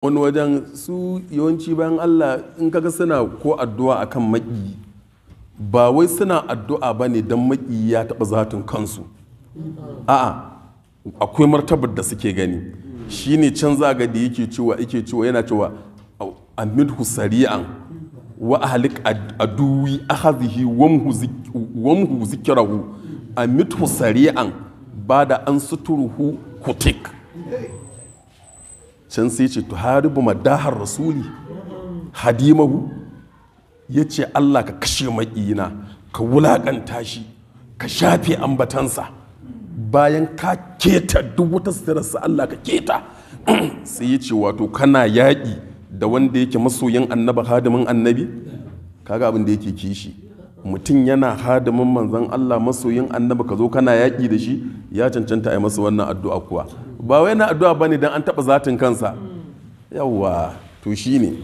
wani wajen su yawanci bayan Allah in kaga suna ko addu'a akan maki ba wai suna addu'a ba ne don maki ya taɓa zatin kansu a'a akwai martabar da suke gani shine can zaga da yake cewa yana cewa amidhu sari'an wa ahlik aduwi akhadhihi wamhu zikrahu amidhu sari'an bada an suturuhu kutik can sai ce tuharibu madahar rasuli hadimahu ya ce Allah ka kashe maƙiyina ka wulaƙanta shi ka shafe ambatansa bayan ka keta duk wata sitararsa Allah ka keta sai ya ce wato kana yaƙi da wanda yake masoyin annaba hadimin annabi kaga abin da yake kishi mutum yana hadimin manzon Allah masoyin annaba ka zo kana yaƙi da shi ya cancanta a yi masa wannan addu'a kuwa ba wai na addu'a bane dan an taɓa zatin kansa yawwa to shine